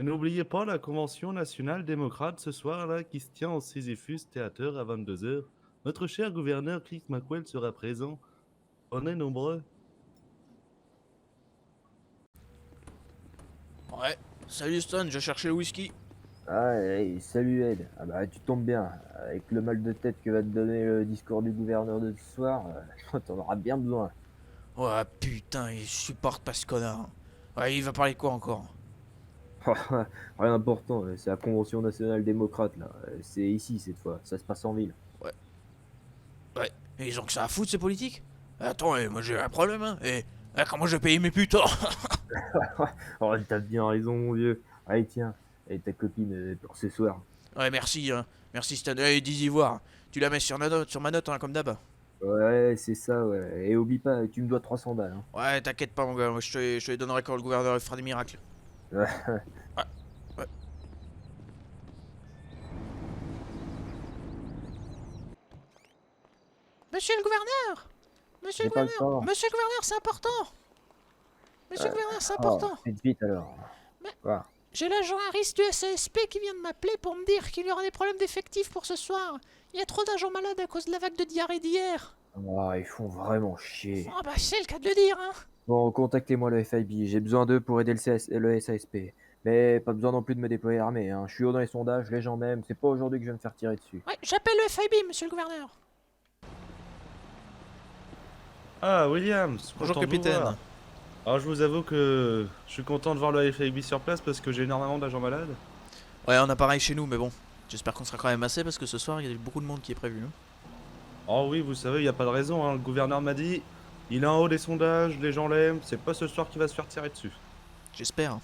Et n'oubliez pas la Convention nationale démocrate ce soir-là qui se tient au Sisyphus Theater à 22 heures. Notre cher gouverneur Chris McQuell sera présent. On est nombreux. Ouais. Salut Stone, je cherchais le whisky. Ah, hey, salut Ed. Ah bah tu tombes bien. Avec le mal de tête que va te donner le discours du gouverneur de ce soir, t'en auras bien besoin. Ouais, putain, il supporte pas ce connard. Ouais, il va parler de quoi encore? Rien d'important, c'est la Convention nationale démocrate là. C'est ici cette fois, ça se passe en ville. Ouais, ouais. Et ils ont que ça à foutre, ces politiques? Attends, moi j'ai un problème, hein. Comment je vais payer mes putes? Oh, t'as bien raison mon vieux. Allez tiens, et ta copine pour ce soir. Ouais, merci, hein. Merci Stone. Hey, 10 ivoires. Tu la mets sur ma note, hein, comme d'hab. Ouais, c'est ça, ouais. Et oublie pas, tu me dois 300 balles. Ouais, t'inquiète pas, mon gars. Moi, je te les donnerai quand le gouverneur fera des miracles. Hein. Ouais, ouais. Monsieur le gouverneur! Monsieur le J'ai pas le gouverneur! temps. Monsieur le gouverneur, c'est important! Monsieur le Euh, gouverneur, c'est oh, important! faites vite alors. Mais Voilà. j'ai l'agent Harris du SASP qui vient de m'appeler pour me dire qu'il y aura des problèmes d'effectifs pour ce soir. Il y a trop d'agents malades à cause de la vague de diarrhée d'hier. Oh, ils font vraiment chier. Oh bah c'est le cas de le dire, hein. Bon, contactez-moi le FIB, j'ai besoin d'eux pour aider le SASP. Mais pas besoin non plus de me déployer l'armée, hein. Je suis haut dans les sondages, les gens m'aiment, c'est pas aujourd'hui que je vais me faire tirer dessus. Ouais, j'appelle le FIB, monsieur le gouverneur. Ah, Williams, Bonjour, content de vous voir. capitaine. Alors, je vous avoue que je suis content de voir le FAB sur place parce que j'ai énormément d'agents malades. Ouais, on a pareil chez nous, mais bon. J'espère qu'on sera quand même assez parce que ce soir, il y a beaucoup de monde qui est prévu, hein. Oh oui, vous savez, il n'y a pas de raison, hein. Le gouverneur m'a dit, il est en haut des sondages, les gens l'aiment, c'est pas ce soir qu'il va se faire tirer dessus. J'espère.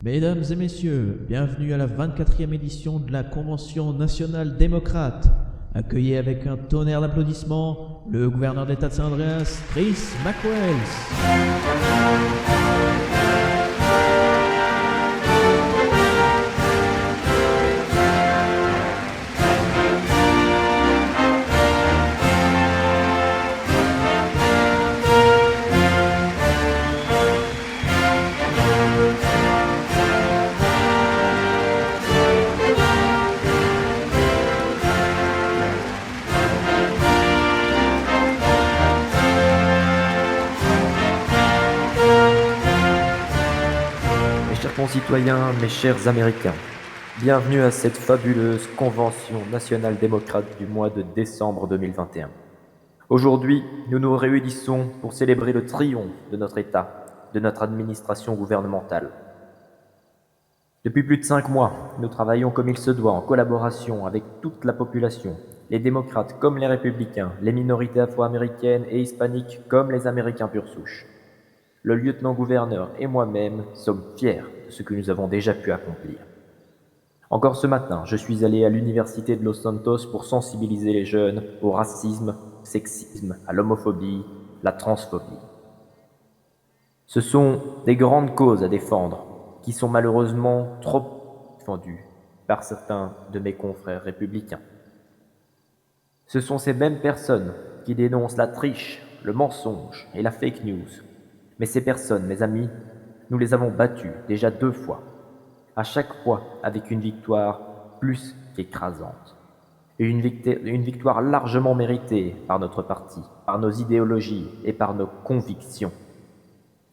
Mesdames et messieurs, bienvenue à la 24e édition de la Convention nationale démocrate. Accueillez avec un tonnerre d'applaudissements le gouverneur de l'État de San Andreas, Chris McQuells. Mes chers concitoyens, mes chers Américains, bienvenue à cette fabuleuse Convention nationale démocrate du mois de décembre 2021. Aujourd'hui, nous nous réunissons pour célébrer le triomphe de notre État, de notre administration gouvernementale. Depuis plus de 5 mois, nous travaillons comme il se doit en collaboration avec toute la population, les démocrates comme les républicains, les minorités afro-américaines et hispaniques comme les Américains pure souche. Le lieutenant-gouverneur et moi-même sommes fiers de ce que nous avons déjà pu accomplir. Encore ce matin, je suis allé à l'université de Los Santos pour sensibiliser les jeunes au racisme, au sexisme, à l'homophobie, la transphobie. Ce sont des grandes causes à défendre qui sont malheureusement trop défendues par certains de mes confrères républicains. Ce sont ces mêmes personnes qui dénoncent la triche, le mensonge et la fake news. Mais ces personnes, mes amis, nous les avons battues déjà 2 fois, à chaque fois avec une victoire plus qu'écrasante. Et une victoire largement méritée par notre parti, par nos idéologies et par nos convictions.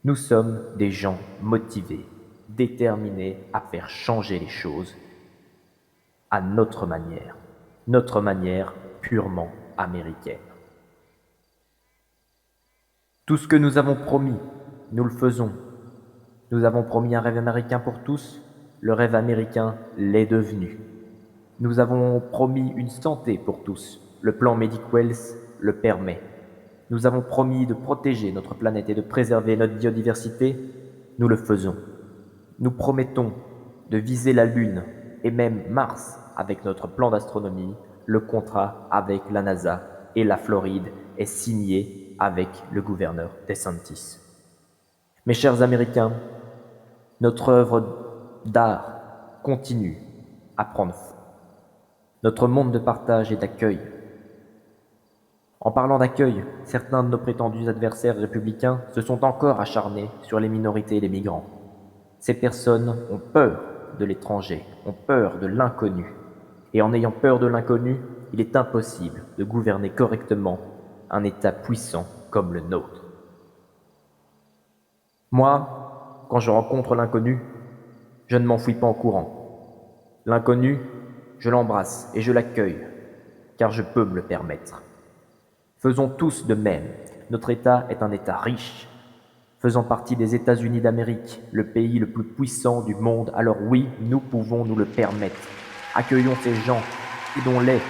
Nous sommes des gens motivés, déterminés à faire changer les choses à notre manière purement américaine. Tout ce que nous avons promis, nous le faisons. Nous avons promis un rêve américain pour tous, le rêve américain l'est devenu. Nous avons promis une santé pour tous, le plan MediQuels le permet. Nous avons promis de protéger notre planète et de préserver notre biodiversité, nous le faisons. Nous promettons de viser la Lune et même Mars avec notre plan d'astronomie. Le contrat avec la NASA et la Floride est signé avec le gouverneur DeSantis. Mes chers Américains, notre œuvre d'art continue à prendre forme. Notre monde de partage et d'accueil. En parlant d'accueil, certains de nos prétendus adversaires républicains se sont encore acharnés sur les minorités et les migrants. Ces personnes ont peur de l'étranger, ont peur de l'inconnu. Et en ayant peur de l'inconnu, il est impossible de gouverner correctement un État puissant comme le nôtre. Moi, quand je rencontre l'inconnu, je ne m'enfuis pas en courant. L'inconnu, je l'embrasse et je l'accueille, car je peux me le permettre. Faisons tous de même. Notre État est un État riche, faisant partie des États-Unis d'Amérique, le pays le plus puissant du monde. Alors oui, nous pouvons nous le permettre. Accueillons ces gens, aidons-les,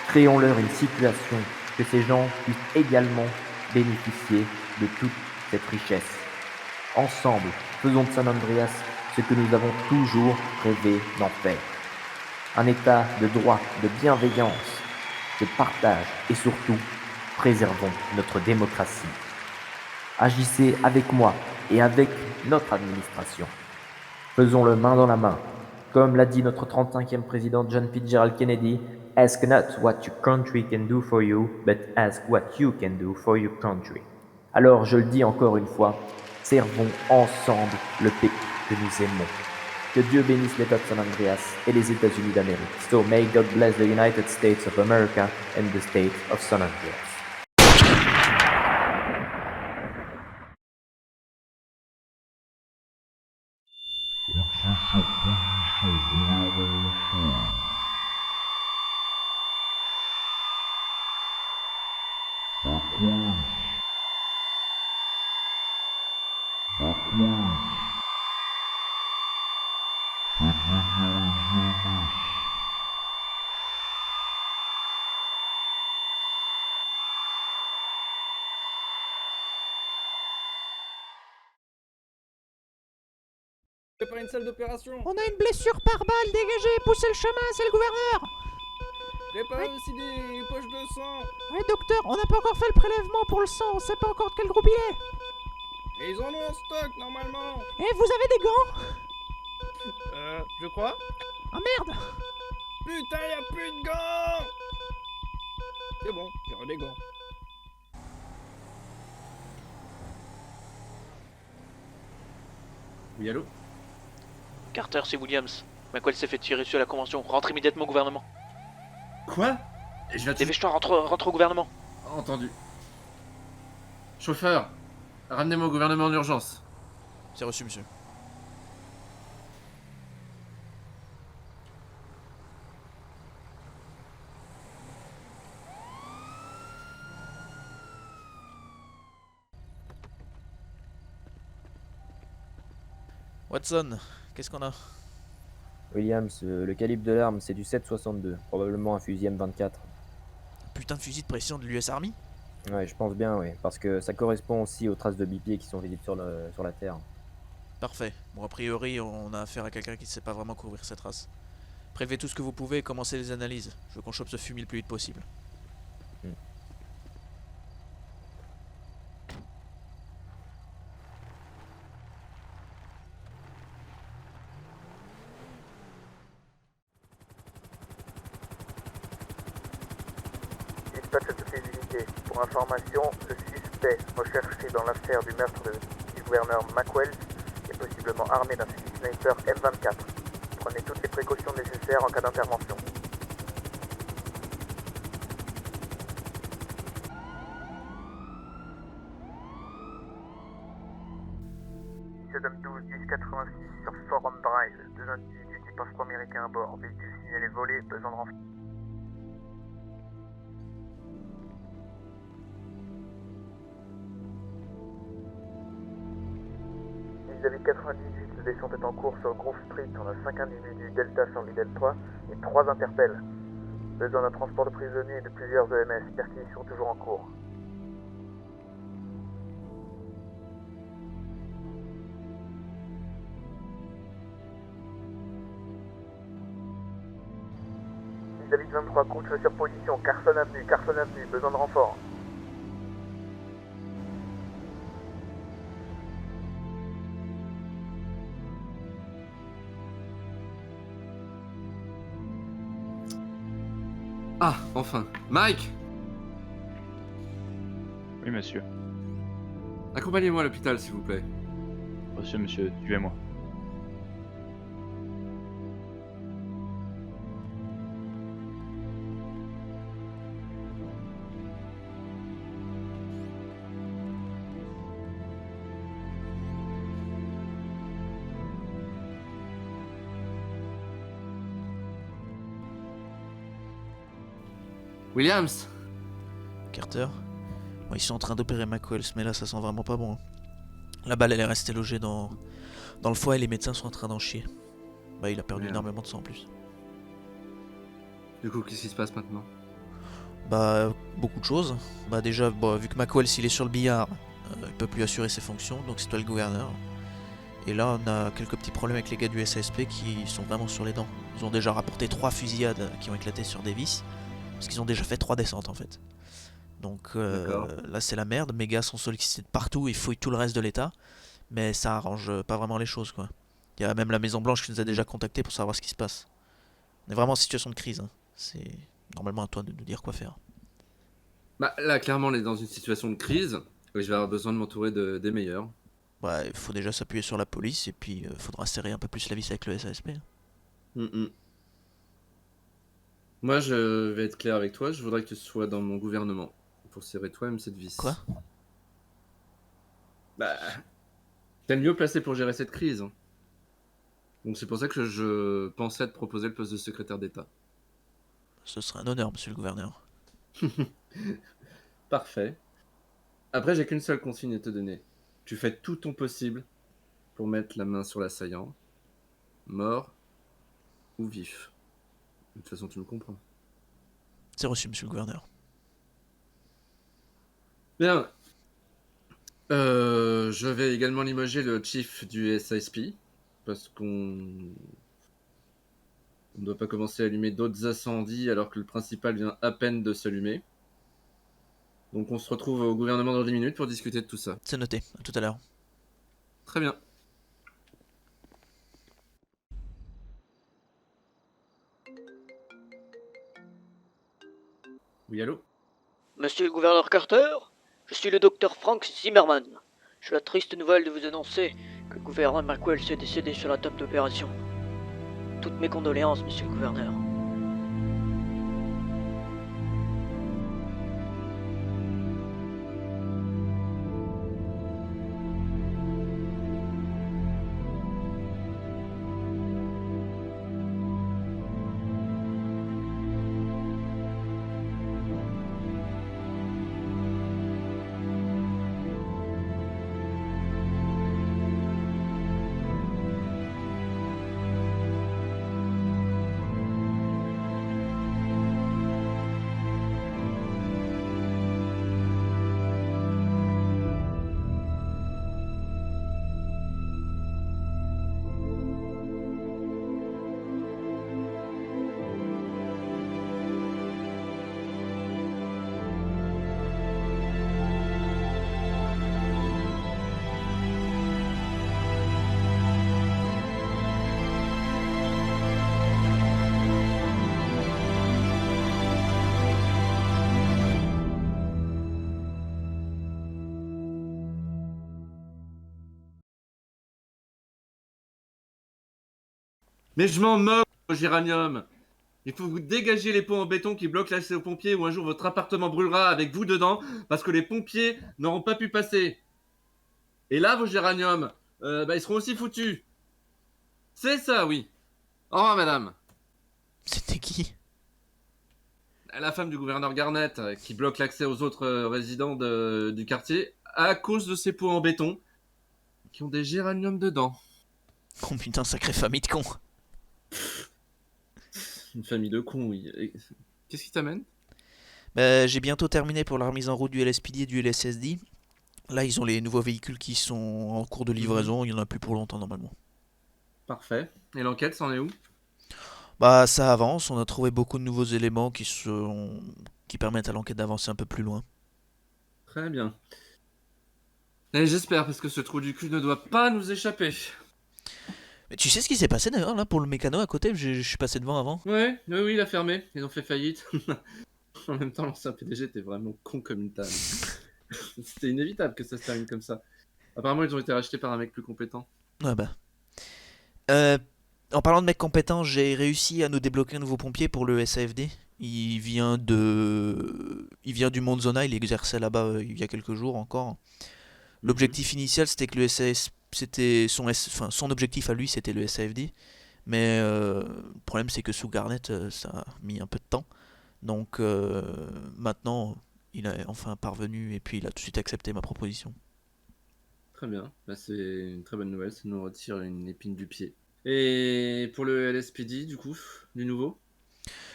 créons-leur une situation que ces gens puissent également bénéficier de toute cette richesse. Ensemble, faisons de San Andreas ce que nous avons toujours rêvé d'en faire. Un État de droit, de bienveillance, de partage et surtout, préservons notre démocratie. Agissez avec moi et avec notre administration. Faisons-le main dans la main. Comme l'a dit notre 35e président John Fitzgerald Kennedy, ask not what your country can do for you, but ask what you can do for your country. Alors, je le dis encore une fois, servons ensemble le pays que nous aimons. Que Dieu bénisse l'État de San Andreas et les États-Unis d'Amérique. So may God bless the United States of America and the state of San Andreas. Préparer une salle d'opération. On a une blessure par balle, dégagez, poussez le chemin, c'est le gouverneur. Préparez aussi des poches de sang. Oui, docteur, on n'a pas encore fait le prélèvement pour le sang, on sait pas encore de quel groupe il est. Et ils en ont en stock normalement. Eh, vous avez des gants? Je crois. Ah merde! Putain, y'a plus de gants. C'est bon, j'ai des gants. Oui, allô? Carter, c'est Williams. McQuell s'est fait tirer dessus à la convention. Rentre immédiatement au gouvernement. Quoi? Je viens de... Dépêche-toi, rentre au gouvernement. Entendu. Chauffeur, ramenez-moi au gouvernement en urgence. C'est reçu, monsieur. Watson, qu'est-ce qu'on a? Williams, le calibre de l'arme, c'est du 7,62, probablement un fusil M24. Putain de fusil de pression de l'US Army? Ouais, je pense bien, oui, parce que ça correspond aussi aux traces de bipied qui sont visibles sur la terre. Parfait. Bon, a priori, on a affaire à quelqu'un qui ne sait pas vraiment couvrir cette race. Prélevez tout ce que vous pouvez et commencez les analyses. Je veux qu'on chope ce fumier le plus vite possible. Dispatch à toutes les unités. Pour information, le suspect recherché dans l'affaire du meurtre du gouverneur McQuell est possiblement armé d'un fusil sniper M24. Prenez toutes les précautions nécessaires en cas d'intervention. Saddam 12 1086 sur Forum Drive. Deux individus type afro-américain à bord. Véhicule signalé volé, besoin de renfort. Vis-à-vis 98, le descente est en cours sur Grove Street. On a 5 individus Delta sur l'IDEL 3 et 3 interpels. Besoin d'un transport de prisonniers et de plusieurs EMS. Perquisitions toujours en cours. Vis-à-vis 23, compte sur position. Carson Avenue, besoin de renfort. Ah, enfin. Mike! Oui, monsieur. Accompagnez-moi à l'hôpital, s'il vous plaît. Reçu, monsieur, suivez-moi. Williams. Carter. Bon, ils sont en train d'opérer McWells, mais là ça sent vraiment pas bon. La balle elle est restée logée dans le foie et les médecins sont en train d'en chier. Bah il a perdu Merde. énormément de sang en plus. Du coup, qu'est-ce qui se passe maintenant? Bah beaucoup de choses. Bah déjà, bon, vu que McWells il est sur le billard, il peut plus assurer ses fonctions, donc c'est toi le gouverneur. Et là on a quelques petits problèmes avec les gars du SASP qui sont vraiment sur les dents. Ils ont déjà rapporté 3 fusillades qui ont éclaté sur Davis, parce qu'ils ont déjà fait 3 descentes en fait. Donc là c'est la merde, mes gars sont sollicités de partout et fouillent tout le reste de l'état, mais ça arrange pas vraiment les choses quoi. Il y a même la Maison Blanche qui nous a déjà contactés pour savoir ce qui se passe. On est vraiment en situation de crise, hein. C'est normalement à toi de nous dire quoi faire. Bah là, clairement, on est dans une situation de crise. Et je vais avoir besoin de m'entourer des meilleurs. Bah il faut déjà s'appuyer sur la police et puis faudra serrer un peu plus la vis avec le SASP. Moi, je vais être clair avec toi. Je voudrais que tu sois dans mon gouvernement pour serrer toi-même cette vis. Quoi? Bah, t'es le mieux placé pour gérer cette crise, hein. Donc c'est pour ça que je pensais te proposer le poste de secrétaire d'État. Ce serait un honneur, monsieur le gouverneur. Parfait. Après, j'ai qu'une seule consigne à te donner. Tu fais tout ton possible pour mettre la main sur l'assaillant, mort ou vif. De toute façon, tu me comprends. C'est reçu, monsieur le gouverneur. Bien. Je vais également limoger le chief du SASP, parce qu'on ne doit pas commencer à allumer d'autres incendies alors que le principal vient à peine de s'allumer. Donc on se retrouve au gouvernement dans 10 minutes pour discuter de tout ça. C'est noté, à tout à l'heure. Très bien. Oui, allô? Monsieur le gouverneur Carter, je suis le docteur Frank Zimmerman. J'ai la triste nouvelle de vous annoncer que le gouverneur McWells est décédé sur la table d'opération. Toutes mes condoléances, monsieur le gouverneur. Mais je m'en moque, Géranium. Il faut vous dégager les ponts en béton qui bloquent l'accès aux pompiers ou un jour votre appartement brûlera avec vous dedans parce que les pompiers n'auront pas pu passer. Et là, vos géraniums, ils seront aussi foutus. C'est ça, oui. Au revoir, madame. C'était qui? La femme du gouverneur Garnett qui bloque l'accès aux autres résidents du quartier à cause de ces pots en béton qui ont des géraniums dedans. Oh putain, sacrée famille de cons. Une famille de cons, oui. Qu'est-ce qui t'amène? Bah, j'ai bientôt terminé pour la remise en route du LSPD et du LSSD. Là, ils ont les nouveaux véhicules qui sont en cours de livraison. Il n'y en a plus pour longtemps, normalement. Parfait. Et l'enquête, c'en est où? Bah, ça avance. On a trouvé beaucoup de nouveaux éléments qui permettent à l'enquête d'avancer un peu plus loin. Très bien. Et j'espère, parce que ce trou du cul ne doit pas nous échapper. Mais tu sais ce qui s'est passé d'ailleurs là pour le mécano à côté? Je suis passé devant avant. Ouais, oui, il a fermé. Ils ont fait faillite. En même temps, l'ancien PDG était vraiment con comme une table. C'était inévitable que ça se termine comme ça. Apparemment, ils ont été rachetés par un mec plus compétent. Ouais bah. En parlant de mecs compétents, j'ai réussi à nous débloquer un nouveau pompier pour le SAFD. Il vient du Mont Zona, il exerçait là-bas il y a quelques jours encore. L'objectif initial c'était que le SAS, c'était son objectif à lui c'était le SAFD. Mais le problème c'est que sous Garnett ça a mis un peu de temps. Donc maintenant, il est enfin parvenu et puis il a tout de suite accepté ma proposition. Très bien, bah, c'est une très bonne nouvelle, ça nous retire une épine du pied. Et pour le LSPD, du coup, du nouveau?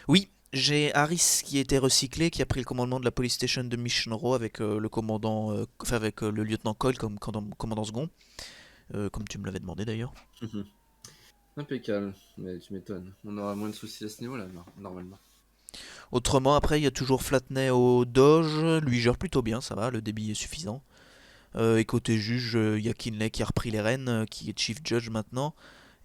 Oui, j'ai Harris qui était recyclé, qui a pris le commandement de la police station de Mission Row avec le commandant, enfin avec le lieutenant Cole comme commandant second, comme tu me l'avais demandé d'ailleurs. Impeccable, mais tu m'étonnes. On aura moins de soucis à ce niveau-là, normalement. Autrement, après, il y a toujours Flatney au Doge, lui gère plutôt bien, ça va, le débit est suffisant. Et côté juge, il y a Kinley qui a repris les rênes, qui est Chief Judge maintenant,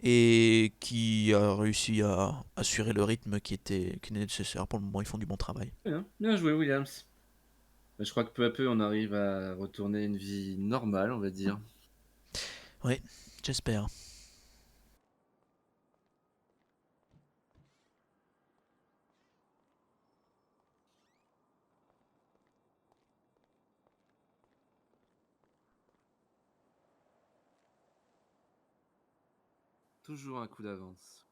et qui a réussi à assurer le rythme qui était nécessaire. Pour le moment, ils font du bon travail. Bien, bien joué, Williams. Bah, je crois que peu à peu, on arrive à retourner une vie normale, on va dire. Oui, j'espère. Toujours un coup d'avance.